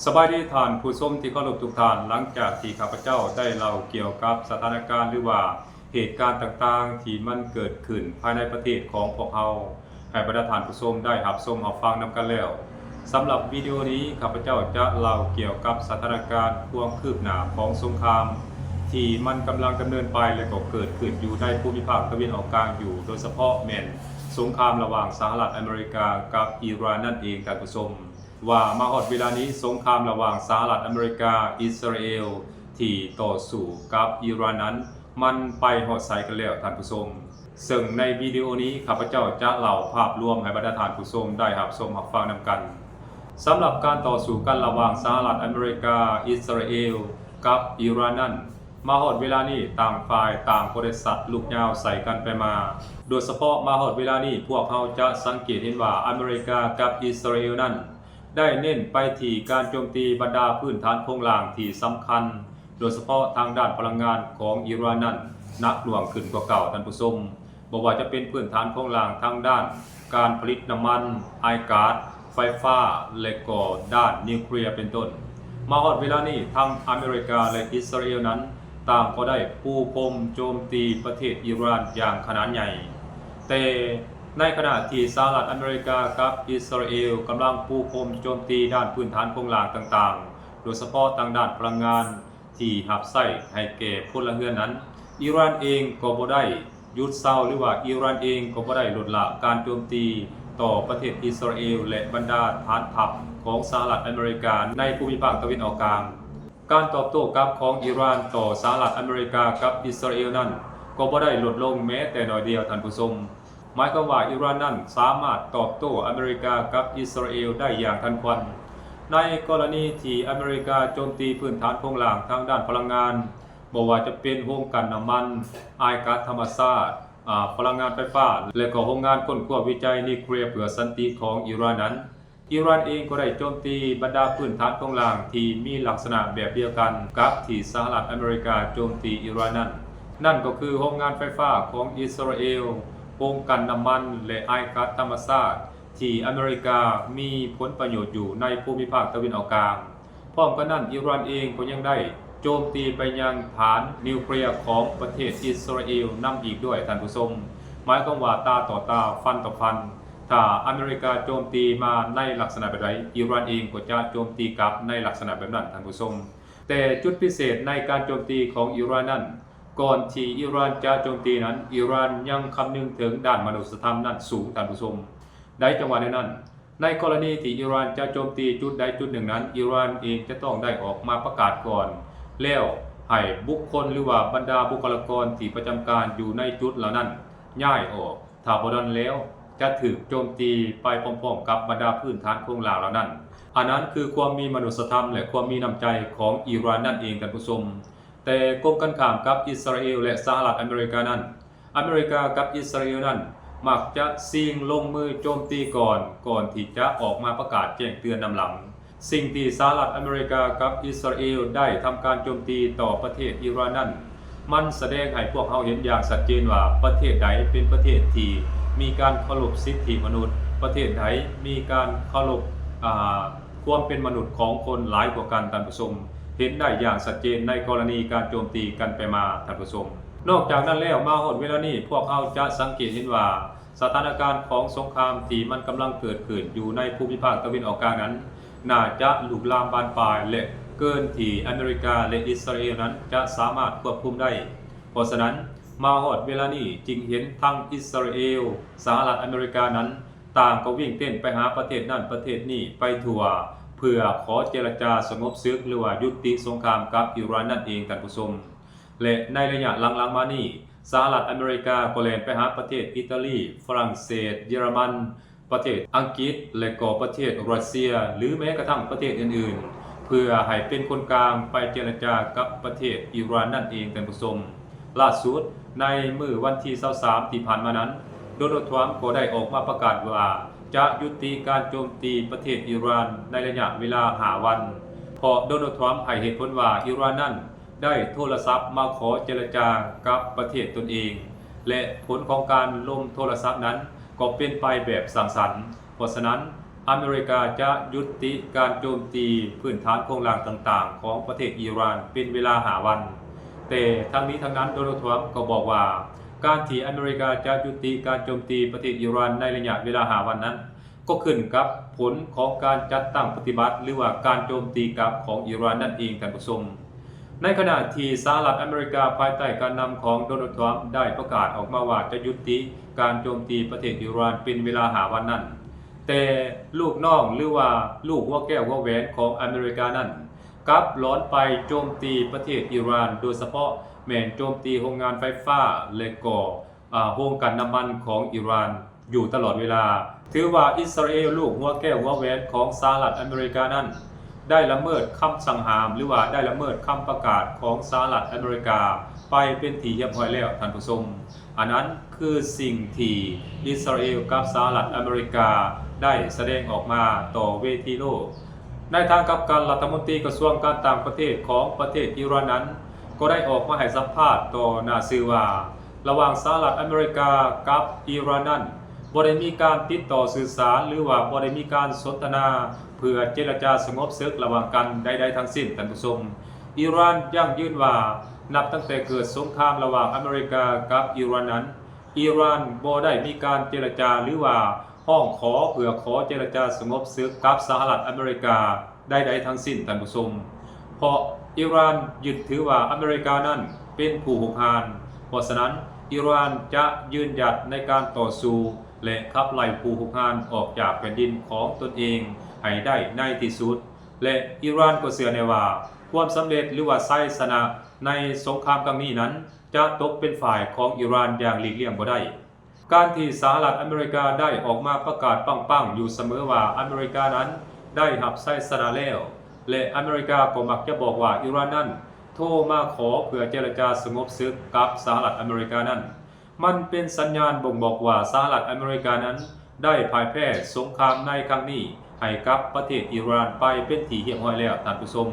สบายดีท่านผู้ชมที่เคารพทุกท่านหลังจากที่ข้าพเจ้าได้เล่าเกี่ยวกับสถานการณ์หรือว่าเหตุการณ์ต่างๆที่มันเกิดขึ้นภายในประเทศของพวกเราให้บรรดาท่านผู้ชมได้รับชมรับฟังนำกันแล้วสำหรับวิดีโอนี้ข้าพเจ้าจะเล่าเกี่ยวกับสถานการณ์ความคืบหน้าของสงครามที่มันกำลังดำเนินไปและก็เกิดขึ้นอยู่ในภูมิภาคตะวันออกกลางอยู่โดยเฉพาะแม่นสงครามระหว่างสหรัฐอเมริกากับอิหร่านนั่นเองท่านผู้ชมว่ามาฮอดเวลานี้สงครามระหว่างสหรัฐอเมริกาอิสราเอลที่ต่อสู้กับอิหร่านนั้นมันไปฮอดไสกันแล้วท่านผู้ชมซึ่งในวิดีโอนี้ข้าพเจ้าจะเล่าภาพรวมให้บรรดาท่านผู้ชมได้รับชมรับฟังนำกันสำหรับการต่อสู้กันระหว่างสหรัฐอเมริกาอิสราเอลกับอิหร่านนั้นมาฮอดเวลานี้ต่างฝ่ายต่างบริษัทลูกยาวใส่กันไปมาโดยเฉพาะมาฮอดเวลานี้พวกเขาจะสังเกตเห็นว่าอเมริกากับอิสราเอลนั้นได้เน้นไปที่การโจมตีบรรดาพื้นฐานโครงหลังที่สำคัญโดยเฉพาะทางด้านพลังงานของอิหร่านนั้นหนักหน่วงขึ้นกว่าเก่าท่านผู้ชมบอกว่าจะเป็นพื้นฐานโครงหลังทางด้านการผลิตน้ำมันไอก๊าซไฟฟ้าและก็ด้านนิวเคลียร์เป็นต้นมาฮอดเวลานี้ทั้งอเมริกาและอิสราเอลนั้นต่างก็ได้ปูพรมโจมตีประเทศอิหร่านอย่างขนาดใหญ่แต่ในขณะที่สหรัฐอเมริกากับอิสราเอลกำลังปูพรมโจมตีด้านพื้นฐานโครงหลังต่างๆโดยเฉพาะทางด้านพลังงานที่หับไส้ให้แก่พลเรือนนั้นอิหร่านเองก็บ่ได้หยุดเศร้าหรือว่าอิหร่านเองก็บ่ได้ลดละการโจมตีต่อประเทศอิสราเอลและบรรดาฐานทัพของสหรัฐอเมริกาในภูมิภาคตะวันออกกลางการตอบโต้กลับของอิหร่านต่อสหรัฐอเมริกากับอิสราเอลนั้นก็บ่ได้ลดลงแม้แต่น้อยเดียวท่านผู้ชมหมายความว่าอิหร่านนั้นสามารถตอบโต้อเมริกากับอิสราเอลได้อย่างทันควันในกรณีที่อเมริกาโจมตีพื้นฐานโครงหลังทางด้านพลังงานบ่ว่าจะเป็นโรงกลั่นน้ำมันไอก๊าซธรรมชาติพลังงานไฟฟ้าและก็โรงงานค้นคว้าวิจัยนิวเคลียร์เพื่อสันติของอิหร่านนั้นอิหร่านเองก็ได้โจมตีบรรดาพื้นฐานโครงหลังที่มีลักษณะแบบเดียวกันกับที่สหรัฐอเมริกาโจมตีอิหร่านนั้นนั่นก็คือโรงงานไฟฟ้าของอิสราเอลโรงกลั่นน้ำมันและไอก๊าซธรรมชาติที่อเมริกามีผลประโยชน์อยู่ในภูมิภาคตะวันออกกลางพร้อมกันนั้นอิหร่านเองก็ยังได้โจมตีไปยังฐานนิวเคลียร์ของประเทศอิสราเอลนำอีกด้วยท่านผู้ชมหมายความว่าตาต่อตาฟันต่อฟันถ้าอเมริกาโจมตีมาในลักษณะแบบใดอิหร่านเองก็จะโจมตีกลับในลักษณะแบบนั้นท่านผู้ชมแต่จุดพิเศษในการโจมตีของอิหร่านนั้นก่อนที่อิหร่านจะโจมตีนั้นอิหร่านยังคำนึงถึงด้านมนุษยธรรมนั้นสูงท่านผู้ชมในจังหวะนั้นในกรณีที่อิหร่านจะโจมตีจุดใดจุดหนึ่งนั้นอิหร่านเองจะต้องได้ออกมาประกาศก่อนแล้วให้บุคคลหรือว่าบรรดาบุคลากรที่ประจำการอยู่ในจุดเหล่านั้นย้ายออกถ้าบ่ดันแล้วจะถูกโจมตีไปพร้อมๆกับบรรดาพื้นฐานโครงหลังเหล่านั้นอันนั้นคือความมีมนุษยธรรมและความมีน้ำใจของอิหร่านนั่นเองท่านผู้ชมแต่กงกันข้ามกับอิสราเอลและสหรัฐอเมริกานั้นอเมริกากับอิสราเอลนั้นมักจะซิ่งลงมือโจมตีก่อนที่จะออกมาประกาศแจ้งเตือนนำหลังสิ่งที่สหรัฐอเมริกากับอิสราเอลได้ทำการโจมตีต่อประเทศอิหร่านนั้นมันแสดงให้พวกเขาเห็นอย่างชัดเจนว่าประเทศใดเป็นประเทศที่มีการเคารพสิทธิมนุษย์ประเทศใดมีการเคารพความเป็นมนุษย์ของคนหลายกว่ากันท่านผู้ชมเห็นได้อย่างชัดเจนในกรณีการโจมตีกันไปมาท่านผู้ชมนอกจากนั้นแล้วมาฮอดเวลานี้พวกเขาจะสังเกตเห็นว่าสถานการณ์ของสงครามที่มันกำลังเกิดขึ้นอยู่ในภูมิภาคตะวันออกกลางนั้นน่าจะลุกลามบานปลายและเกินที่อเมริกาและอิสราเอลนั้นจะสามารถควบคุมได้เพราะฉะนั้นมาฮอดเวลานี้จึงเห็นทั้งอิสราเอลสหรัฐอเมริกานั้นต่างก็วิ่งเต้นไปหาประเทศนั้นประเทศนี้ไปทั่วเพื่อขอเจรจาสงบศึกหรือว่ายุติสงครามกับอิหร่านนั่นเองท่านผู้ชมและในระยะหลังๆมานี้สหรัฐอเมริกาก็แล่นไปหาประเทศอิตาลีฝรั่งเศสเยอรมันประเทศอังกฤษและก็ประเทศรัสเซียหรือแม้กระทั่งประเทศอื่นๆเพื่อให้เป็นคนกลางไปเจรจากับประเทศอิหร่านนั่นเองท่านผู้ชมล่าสุดในมื้อวันที่23ที่ผ่านมานั้นโดนัลด์ทรัมป์ก็ได้ออกมาประกาศว่าจะยุติการโจมตีประเทศอิหร่านในระยะเวลา5 วันเพราะโดนัลด์ทรัมป์ให้เหตุผลว่าอิหร่านนั้นได้โทรศัพท์มาขอเจรจากับประเทศตนเองและผลของการล่มโทรศัพท์นั้นก็เป็นไปแบบสังสรรค์เพราะฉะนั้น อเมริกาจะยุติการโจมตีพื้นฐานโครงหลังต่างๆของประเทศอิหร่านเป็นเวลา5 วันแต่ทั้งนี้ทั้งนั้นโดนัลด์ทรัมป์ก็บอกว่าการที่อเมริกาจะยุติการโจมตีประเทศอิหร่านในระยะเวลา5 วันนั้นก็ขึ้นกับผลของการจัดตั้งปฏิบัติหรือว่าการโจมตีกลับของอิหร่านนั่นเองท่านผู้ชมในขณะที่สหรัฐอเมริกาภายใต้การนำของโดนัลด์ทรัมป์ได้ประกาศออกมาว่าจะยุติการโจมตีประเทศอิหร่านเป็นเวลา5 วันนั้นแต่ลูกน้องหรือว่าลูกหัวแก้วหัวแหวนของอเมริกานั้นกลับล้อนไปโจมตีประเทศอิหร่านโดยเฉพาะแม่นโจมตีโรงงานไฟฟ้าและก็โรงกลั่นน้ำมันของอิหร่านอยู่ตลอดเวลาถือว่าอิสราเอลลูกหัวแก้วหัวแหวนของสหรัฐอเมริกานั้นได้ละเมิดคำสั่งห้ามหรือว่าได้ละเมิดคำประกาศของสหรัฐอเมริกาไปเป็นที่เรียบร้อยแล้วท่านผู้ชมอันนั้นคือสิ่งที่อิสราเอลกับสหรัฐอเมริกาได้แสดงออกมาต่อเวทีโลกในทางกลับกันรัฐมนตรีกระทรวงการต่างประเทศของประเทศอิหร่านนั้นก็ได้ออกมาให้สัมภาษณ์ต่อหน้าสื่อว่าระหว่างสหรัฐอเมริกากับอิหร่านนั้นบ่ได้มีการติดต่อสื่อสารหรือว่าบ่ได้มีการสนทนาเพื่อเจรจาสงบศึกระหว่างกันใดๆทั้งสิ้นท่านผู้ชมอิหร่านยังยืนว่านับตั้งแต่เกิดสงครามระหว่างอเมริกากับอิหร่านนั้นอิหร่านบ่ได้มีการเจรจาหรือว่าห้องขอเพื่อขอเจรจาสงบศึกกับสหรัฐอเมริกาใดๆทั้งสิ้นท่านผู้ชมเพราะอิหร่านยึดถือว่าอเมริกานั้นเป็นผู้หุกหานเพราะฉะนั้นอิหร่านจะยืนหยัดในการต่อสู้และขับไล่ผู้หุกหานออกจากแผ่นดินของตนเองให้ได้ในที่สุดและอิหร่านก็เชื่อในว่าความสำเร็จหรือว่าชัยชนะในสงครามครั้งนี้นั้นจะตกเป็นฝ่ายของอิหร่านอย่างหลีกเลี่ยงบ่ได้การที่สหรัฐอเมริกาได้ออกมาประกาศปังๆอยู่เสมอว่าอเมริกานั้นได้รับชัยชนะแล้วและอเมริกาก็มักจะบอกว่าอิหร่านนั้นโทรมาขอเพื่อเจรจาสงบศึกกับสหรัฐอเมริกานั้นมันเป็นสัญญาณบ่งบอกว่าสหรัฐอเมริกานั้นได้พ่ายแพ้สงครามในครั้งนี้ให้กับประเทศอิหร่านไปเป็นที่เรียบร้อยแล้วท่านผู้ชม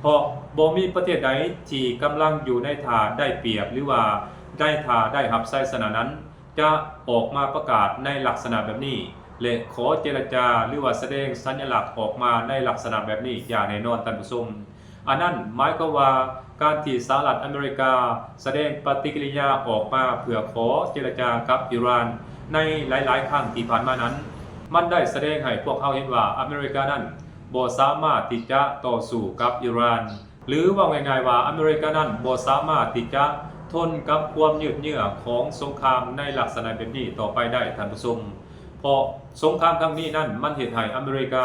เพราะบ่มีประเทศใดที่กำลังอยู่ในท่าได้เปรียบหรือว่าได้ท่าได้รับชัยชนะนั้นจะออกมาประกาศในลักษณะแบบนี้และขอเจรจาหรือว่าแสดงสัญลักษณ์ออกมาในลักษณะแบบนี้อย่างแน่นอนท่านผู้ชมอันนั้นหมายความว่าการที่สหรัฐอเมริกาแสดงปฏิกิริยาออกมาเพื่อขอเจรจากับอิหร่านในหลายๆครั้งที่ผ่านมานั้นมันได้แสดงให้พวกเขาเห็นว่าอเมริกานั้นบ่สามารถที่จะต่อสู้กับอิหร่านหรือว่าง่ายๆว่าอเมริกานั้นบ่สามารถที่จะทนกับความยืดเยื้อของสงครามในลักษณะแบบนี้ต่อไปได้ท่านผู้ชมเพราะสงครามครั้งนี้นั้นมันเฮ็ดให้อเมริกา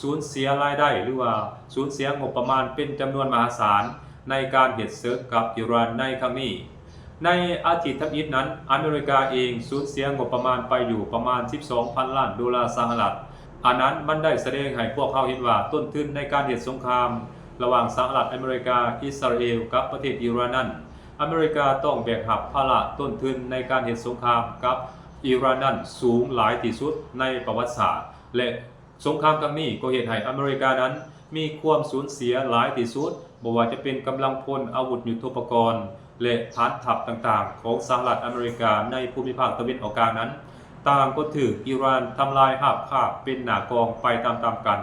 สูญเสียรายได้หรือว่าสูญเสียงบประมาณเป็นจำนวนมหาศาลในการเฮ็ดศึกกับอิหร่านในครั้งนี้ในอาทิตย์ทับอิฐนั้นอเมริกาเองสูญเสียงบประมาณไปอยู่ประมาณ 12,000 ล้านดอลลาร์สหรัฐอันนั้นมันได้แสดงให้พวกเขาเห็นว่าต้นทุนในการเฮ็ดสงครามระหว่างสหรัฐอเมริกาอิสราเอลกับประเทศอิหร่านนั้นอเมริกาต้องแบกรับภาระต้นทุนในการเฮ็ดสงครามกับอิหร่านนั้นสูงหลายที่สุดในประวัติศาสตร์และสงครามครั้งนี้ก็เฮ็ดให้อเมริกานั้นมีความสูญเสียหลายที่สุดบ่ว่าจะเป็นกำลังพลอาวุธยุทโธปกรณ์และฐานทัพต่างๆของสหรัฐอเมริกาในภูมิภาคตะวันออกกลางนั้นต่างก็ถูกอิหร่านทำลายราบคาบเป็นหน้ากองไปตามๆกัน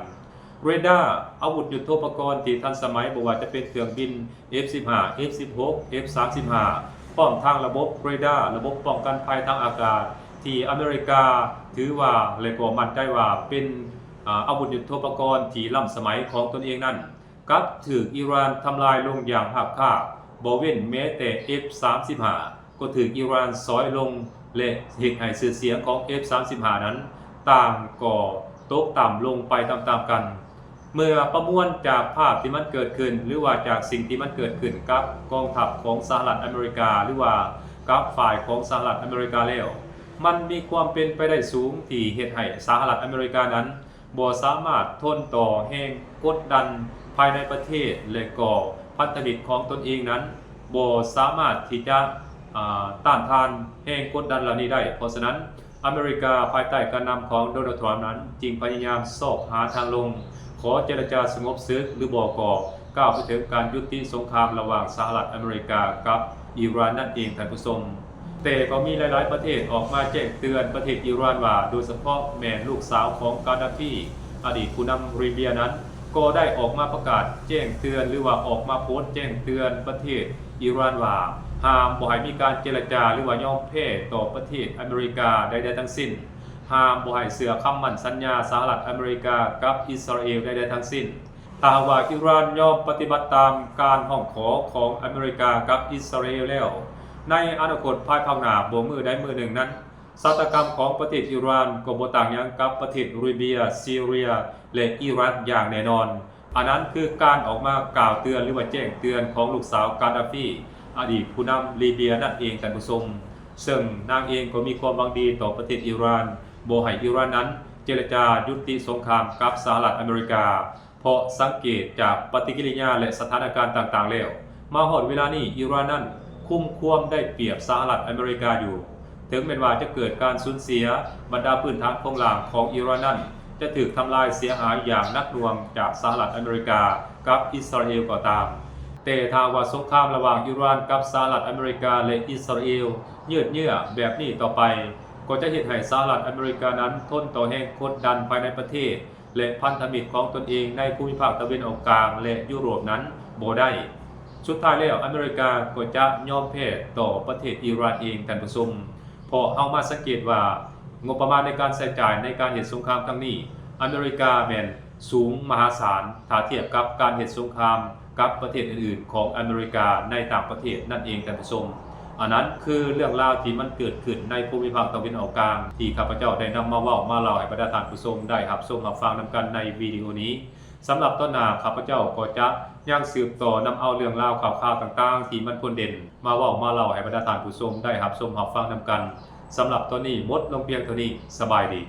เรดาร์อาวุธยุทโธปกรณ์ที่ทันสมัยบ่ว่าจะเป็นเครื่องบิน F-15 F-16 F-35 พร้อมทางระบบเรดาร์ระบบป้องกันภัยทางอากาศที่อเมริกาถือว่าและก็มั่นใจว่าเป็นอาวุธยุทโธปกรณ์ที่ล้ำสมัยของตนเองนั้นกับถูกอิหร่านทำลายลงอย่างราบคาบบ่เว้นแม้แต่ F-35 ก็ถูกอิหร่านซอยลงและเฮ็ดให้ชื่อเสียงของ F-35 นั้นต่างก็ตกต่ำลงไปตามๆกันเมื่อประมวลจากภาพที่มันเกิดขึ้นหรือว่าจากสิ่งที่มันเกิดขึ้นกับกองทัพของสหรัฐอเมริกาหรือว่ากับฝ่ายของสหรัฐอเมริกาแล้วมันมีความเป็นไปได้สูงที่เฮ็ดให้สหรัฐอเมริกานั้นบ่สามารถทนต่อแรงกดดันภายในประเทศและก็พันธมิตรของตนเองนั้นบ่สามารถที่จะต้านทานแรงกดดันเหล่านี้ได้เพราะฉะนั้นอเมริกาภายใต้การนำของโดนัลด์ทรัมป์นั้นจึงพยายามซอกหาทางลงขอเจรจาสงบศึกหรือบ่ก็ก้าวไปถึงการยุติสงครามระหว่างสหรัฐอเมริกากับอิหร่านนั่นเองท่านผู้ชม แต่ก็มีหลายๆประเทศออกมาแจ้งเตือนประเทศอิหร่านว่าโดยเฉพาะแม่ลูกสาวของกาดาฟีอดีตผู้นำลิเบียนั้นก็ได้ออกมาประกาศแจ้งเตือนหรือว่าออกมาโพสต์แจ้งเตือนประเทศอิหร่านว่าห้ามบ่ให้มีการเจรจาหรือว่ายอมแพ้ต่อประเทศอเมริกาใดๆทั้งสิ้นห้ามบ่ให้เสือคำมั่นสัญญาสหรัฐอเมริกากับอิสราเอลใดๆทั้งสิ้นถ้าหากว่าอิหร่านยอมปฏิบัติตามการห้องขอของอเมริกากับอิสราเอลแล้วในอนาคตภายภาคหน้าบ่มือใดมือหนึ่งนั้นศาตกรรมของประเทศอิหร่านก็บ่ต่างหยังกับประเทศลิเบียซีเรียและอิรักอย่างแน่นอนอันนั้นคือการออกมากล่าวเตือนหรือว่าแจ้งเตือนของลูกสาวกาดาฟีอดีตผู้นำลิเบียนั่นเองท่านผู้ชมซึ่งนางเองก็มีความหวังดีต่อประเทศอิหร่านบ่ให้อิหร่านนั้นเจรจายุติสงครามกับสหรัฐอเมริกาเพราะสังเกตจากปฏิกิริยาและสถานการณ์ต่างๆแล้วมาฮอดเวลานี้อิหร่านนั้นคุ้มความได้เปรียบสหรัฐอเมริกาอยู่ถึงแม้ว่าจะเกิดการสูญเสียบรรดาพื้นฐานโครงหลังของอิหร่านนั้นจะถูกทำลายเสียหายอย่างหนักหน่วงจากสหรัฐอเมริกากับอิสราเอลก็ตามแต่ถ้าว่าสงครามระหว่างอิหร่านกับสหรัฐอเมริกาและอิสราเอลยืดเยื้อแบบนี้ต่อไปก็จะเฮ็ดให้สหรัฐอเมริกานั้นทนต่อแรงกดดันภายในประเทศและพันธมิตรของตนเองในภูมิภาคตะวันออกกลางและยุโรปนั้นบ่ได้สุดท้ายแล้วอเมริกาก็จะยอมแพ้ต่อประเทศอิหร่านเองท่านผู้ชมเพราะเฮามาสังเกตว่างบประมาณในการใช้จ่ายในการเฮ็ดสงครามครั้งนี้อเมริกาแม่นสูงมหาศาลถ้าเทียบกับการเฮ็ดสงครามกับประเทศอื่นๆของอเมริกาในต่างประเทศนั่นเองท่านผู้ชมอันนั้นคือเรื่องราวที่มันเกิดขึ้นในภูมิภาคตะวันออกกลางที่ข้าพเจ้าได้นำมาเว้ามาเล่าให้บรรดาท่านผู้ชมได้รับชมรับฟังนำกันในวิดีโอนี้สำหรับต้นหน้าข้าพเจ้าก็จะยังสืบต่อนำเอาเรื่องราวข่าวๆต่างๆที่มันควรเด่นมาเว้ามาเล่าให้บรรดาท่านผู้ชมได้รับชมรับฟังนำกันสำหรับตอนนี้หมดลงเพียงเท่านี้สบายดี